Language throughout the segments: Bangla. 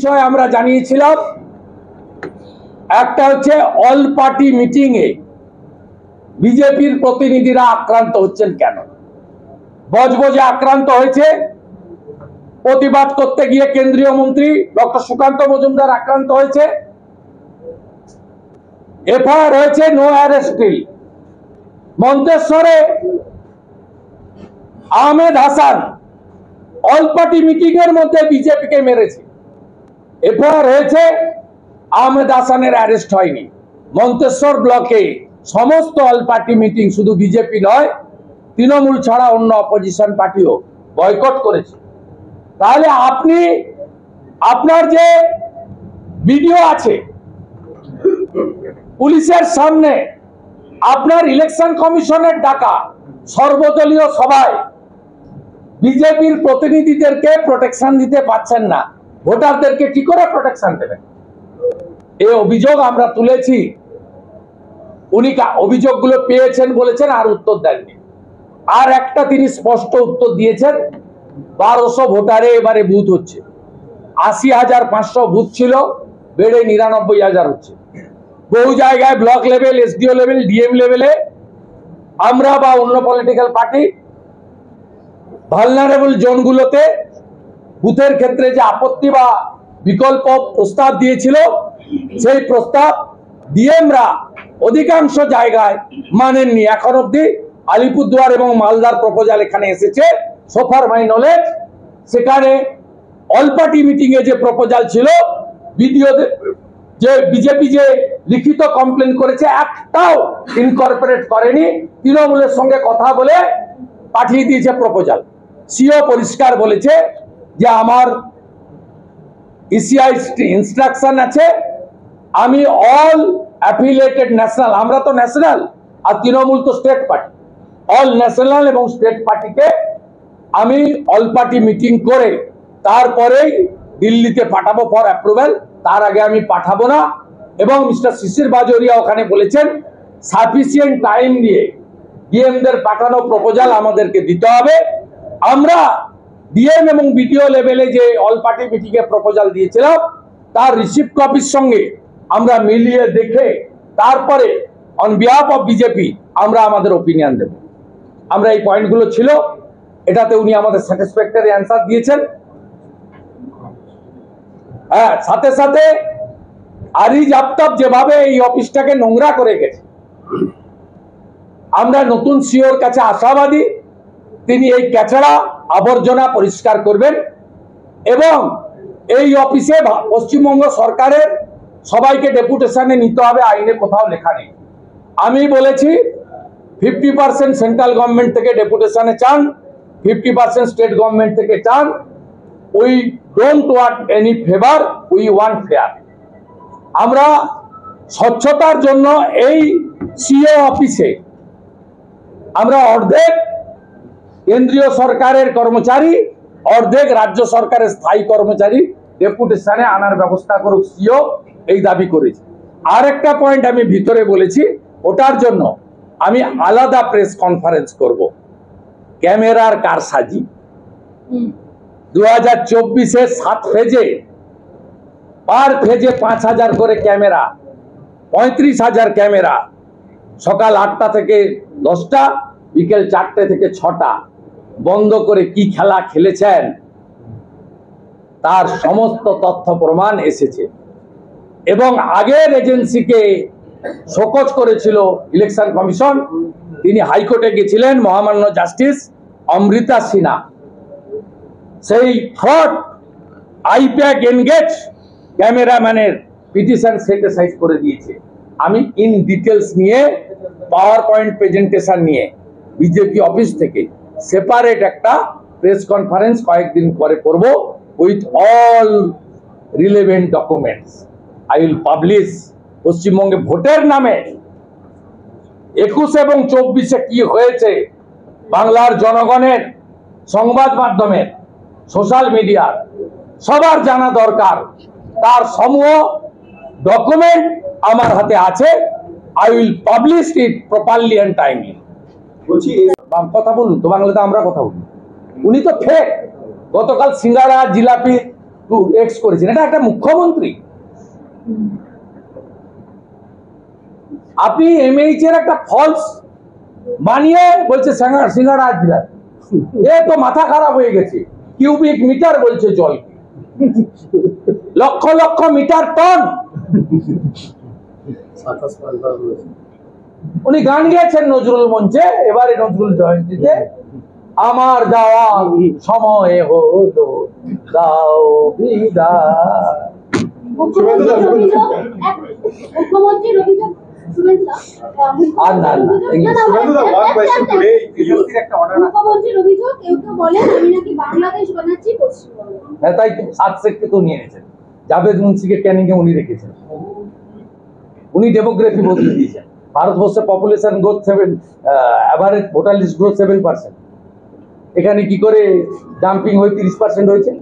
বিষয় আমরা জানিয়েছিলাম। একটা হচ্ছে অল পার্টি মিটিং এ বিজেপির প্রতিনিধিরা আক্রান্ত হচ্ছেন কেন। বজবজে আক্রান্ত হয়েছে, প্রতিবাদ করতে গিয়ে কেন্দ্রীয় মন্ত্রী ডক্টর সুকান্ত মজুমদার আক্রান্ত হয়েছে, এফআইআর হয়েছে, নো অ্যারেস্ট বিল। মন্তেশ্বরে Ahmed Hasan all party meeting এর মধ্যে বিজেপিকে মেরেছে, এফআইআর হয়েছে, আহমেদ হাসানের অ্যারেস্ট হয়নি। মন্তেশ্বর ব্লকে সমস্ত অল পার্টি মিটিং, শুধু বিজেপি নয়, তৃণমূল ছাড়া অন্য অপোজিশন পার্টিও বয়কট করেছে। তাহলে আপনি আপনার যে ভিডিও আছে পুলিশের সামনে, আপনার ইলেকশন কমিশনের ডাকা সর্বদলীয় সভায় বিজেপির প্রতিনিধিদেরকে প্রোটেকশন দিতে পারছেন না, ভোটারদেরকে কি করে প্রোটেকশন দেবেন? এই অভিযোগ আমরা তুলেছি। উনি অভিযোগগুলো পেয়েছেন বলেছেন, আর উত্তর দেননি। আর একটা তিনি স্পষ্ট উত্তর দিয়েছেন, 1200 ভোটারে এবারে বুথ হচ্ছে। 80,500 বুথ ছিল, বেড়ে 99,000 হচ্ছে। বহু জায়গায় block level, SDO level, DM লেভেলে আমরা বা অন্য পলিটিক্যাল পার্টি ভালনারেবল জোনগুলোতে বুথের ক্ষেত্রে যে আপত্তি বা বিকল্প প্রস্তাব দিয়েছিল, সেই প্রস্তাব ডিএমরা অধিকাংশ জায়গায় মানেননি। এখন অব্দি আলিপুরদুয়ার এবং মালদার প্রপোজাল এখানে এসেছে, সোফার মাই নলেজ। সেখানে অল পার্টি মিটিং এ যে প্রপোজাল ছিল, যে বিজেপি যে লিখিত কমপ্লেন করেছে, একটাও ইনকর্পোরেট করেনি। তৃণমূলের সঙ্গে কথা বলে পাঠিয়ে দিয়েছে প্রপোজাল। সিও পরিষ্কার বলেছে যে আমার ইসিআই ইনস্ট্রাকশন আছে, আমি অল অ্যাফিলিয়েটেড ন্যাশনাল, আমরা তো ন্যাশনাল আর তৃণমূল তো স্টেট পার্টি, অল ন্যাশনাল এবং স্টেট পার্টিকে আমি অল পার্টি মিটিং করে তারপরেই দিল্লিতে পাঠাবো ফর অ্যাপ্রুভেল, তার আগে আমি পাঠাবো না। এবং মিস্টার শিশির বাজোরিয়া ওখানে বলেছেন সাফিসিয়েন্ট টাইম দিয়ে ডিএমদের পাঠানো প্রপোজাল আমাদেরকে দিতে হবে। আমরা ডিএম এবং বিডিও লেভেলে যে অল পার্টি মিটিং এ প্রপোজাল দিয়েছিলাম, তার রিসিপ্ট কপির সঙ্গে আমরা মিলিয়ে দেখে তারপরে অন বিহাফ অফ বিজেপি আমরা আমাদের ওপিনিয়ন দেব। আমরা এই পয়েন্টগুলো ছিল, এটাতে উনি আমাদের স্যাটিসফ্যাক্টরি অ্যান্সার দিয়েছেন। হ্যাঁ, সাথে সাথে আরিজ আফতাব যেভাবে এই অফিসটাকে নোংরা করে গেছে, আমরা নতুন সিওর কাছে আশাবাদী তিনি এই ক্যাচড়া আবর্জনা পরিষ্কার করবেন। এবং এই অফিসে পশ্চিমবঙ্গ সরকারের সবাইকে ডেপুটেশনে নিতে হবে, আইনে কোথাও লেখা নেই। আমি বলেছি 50% সেন্ট্রাল গভর্নমেন্ট থেকে ডেপুটেশনে চান, 50% স্টেট গভর্নমেন্ট থেকে চান। We don't want any favour, we want fair. আমরা স্বচ্ছতার জন্য এই সিও অফিসে আমরা অর্ধেক কেন্দ্রীয় সরকারের কর্মচারী, অর্ধেক রাজ্য সরকারের স্থায়ী কর্মচারী ডেপুটেশনে আনার ব্যবস্থা করুক সিও, এই দাবি করেছি। আর একটা পয়েন্ট আমি ভিতরে বলেছি, ওটার জন্য আমি আলাদা প্রেস কনফারেন্স করব। ক্যামেরার কারসাজি 2024-এর 7 ফেজে, পার ফেজে 5,000 করে ক্যামেরা, 35,000 ক্যামেরা, সকাল 8টা থেকে 10টা, বিকেল 4টে থেকে 6টা বন্ধ করে কি খেলা খেলেছেন তার সমস্ত তথ্য প্রমাণ এসেছে। এবং আগের এজেন্সিকে শোকজ করেছিল ইলেকশন কমিশন, তিনি হাইকোর্টে গেছিলেন, মহামান্য জাস্টিস অমৃতা সিনহা সেই ফ্রড আইপ্যাক এনগেজ ক্যামেরাম্যানের পিটিশন সেটিসফাইড করে দিয়েছে। আমি ইন ডিটেলস নিয়ে পাওয়ার পয়েন্ট প্রেজেন্টেশন নিয়ে বিজেপি অফিস থেকে সেপারেট একটা প্রেস কনফারেন্স কয়েকদিন পরে করব with all relevant documents. I will publish. পশ্চিমবঙ্গে ভোটের নামে 21 এবং 24-এ কি হয়েছে বাংলার জনগণের, সংবাদ মাধ্যমের, সোশ্যাল মিডিয়ার সবার জানা দরকার। তার সমূহ ডকুমেন্ট আমার হাতে আছে। I will publish it properly and timely. বলছি কথা বলুন তো, বাংলাতে আমরা কথা বলুন। উনি তো ফেক। গতকাল সিঙ্গারা জিলাপি টু এক্স করেছেন, এটা একটা মুখ্যমন্ত্রী। আপনি এমএইচ এর একটা ফলস বানিয়ে বলছে সিঙ্গাড়া জেলা, এ তো মাথা খারাপ হয়ে গেছে। কিউবিক মিটার বলছে জল, লক্ষ লক্ষ মিটার টন। উনি গান গেয়েছেন নজরুল মঞ্চে, এবারে নজরুল জয়ন্তীতে, আমার যাওয়া সময় হলো দাও বিদায়। মুখ্যমন্ত্রীর অভিযোগ আর না মুখ্যমন্ত্রীর অভিযোগ কেউ কেউ বলেন আমি নাকি বাংলাদেশ বানাচ্ছি পশ্চিমবঙ্গ। হ্যাঁ, তাই তো 7 সেক্টর তো নিয়ে নিয়েছেন। জাভেদ মুন্সিকে ক্যানিংয়ে উনি রেখেছেন, উনি ডেমোগ্রাফি বদলে দিয়েছেন। ভারতবর্ষের population growth 7, average voter list growth 7%। এখানে কি করে ডাম্পিং হয়ে 30% হয়েছে?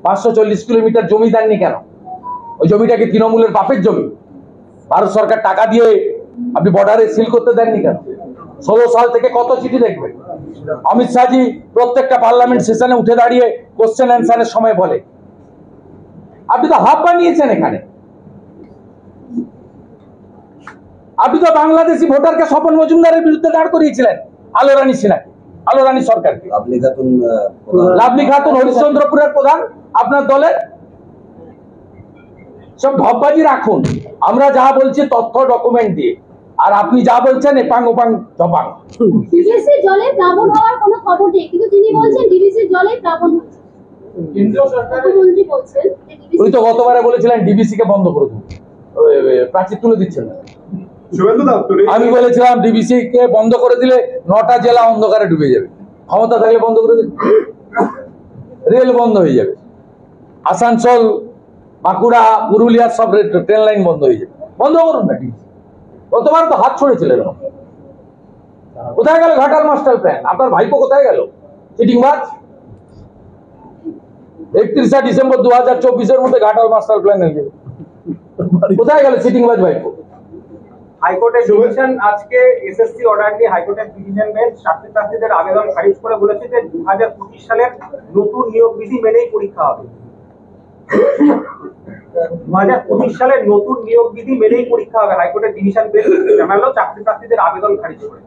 540 কিলোমিটার জমি দেননি কেন? ওই জমিটাকে তৃণমূলের বাপের জমি, ভারত সরকার টাকা দিয়ে আপনি বর্ডারে সিল করতে দেননি কেন? 16 সাল থেকে কত চিঠি দেখবেন? অমিত শাহজি প্রত্যেকটা পার্লামেন্ট সেশনে উঠে দাঁড়িয়ে কোশ্চেন অ্যান্সারের সময় বলে, আপনি তো হাব বানিয়েছেন এখানে। আপনি তো বাংলাদেশি ভোটারকে স্বপন মজুমদারের বিরুদ্ধে দাঁড় করিয়েছিলেন, আলো রানী সিনহাকে, আলো রানী সরকারকে। লাভলি খাতুন হরিশ্চন্দ্রপুরের প্রধান আপনার দলের। সব ঢপবাজি রাখুন, আমরা যা বলছি তথ্য ডকুমেন্ট দিয়ে, আর আপনি যা বলছেন এপাং ওপাং জপাং। ডিভিসি জলে প্লাবন হওয়ার কোনো খবর নেই, কিন্তু তিনি বলছেন ডিভিসি জলে প্লাবন হচ্ছে। কেন্দ্রীয় সরকার মুখ্যমন্ত্রী বলছেন যে ডিভিসি, উনি তো গতবারে বলেছিলেন ডিবিসি কে বন্ধ করে দেবো, প্রাচীর তুলে দিচ্ছেন না। আমি বলেছিলাম ডিবিসি কে বন্ধ করে দিলে 9টা জেলা অন্ধকারে ডুবে যাবে, ক্ষমতা থাকলে বন্ধ করে দিন, রেল বন্ধ হয়ে যাবে, আসানসোল বাঁকুড়া পুরুলিয়ার সব ট্রেন লাইন বন্ধ হয়ে যাবে। বন্ধ করুন না ডিবিসি। গতবার তো হাত ছড়েছিলেন। কোথায় গেল ঘাটাল মাস্টার প্ল্যান? আপনার ভাইপো কোথায় গেল? চিটিংবাজ। 31 ডিসেম্বর 2024-এর মধ্যে ঘাটাল মাস্টার প্ল্যান হয়ে যাবে। কোথায় গেল চিটিংবাজ ভাইপো? হাইকোর্টের ডিভিশন আজকে এসএসসি অর্ডার দিয়ে হাইকোর্টের ডিভিশন বেঞ্চ চাকরি প্রার্থীদের আবেদন খারিজ করে বলেছে যে 2025 সালের নতুন নিয়োগ বিধি মেনেই পরীক্ষা হবে। 2025 সালের নতুন নিয়োগ বিধি মেনেই পরীক্ষা হবে, হাইকোর্টের ডিভিশন বেঞ্চ জানালো চাকরি প্রার্থীদের আবেদন খারিজ করে।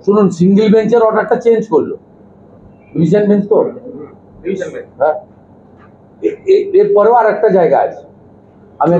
শুনুন, সিঙ্গেল বেঞ্চের অর্ডারটা চেঞ্জ করলো, ডিভিশন বেঞ্চ তো। ডিভিশন বেঞ্চ, হ্যাঁ, এরপরেও আর একটা জায়গা আছে। আমি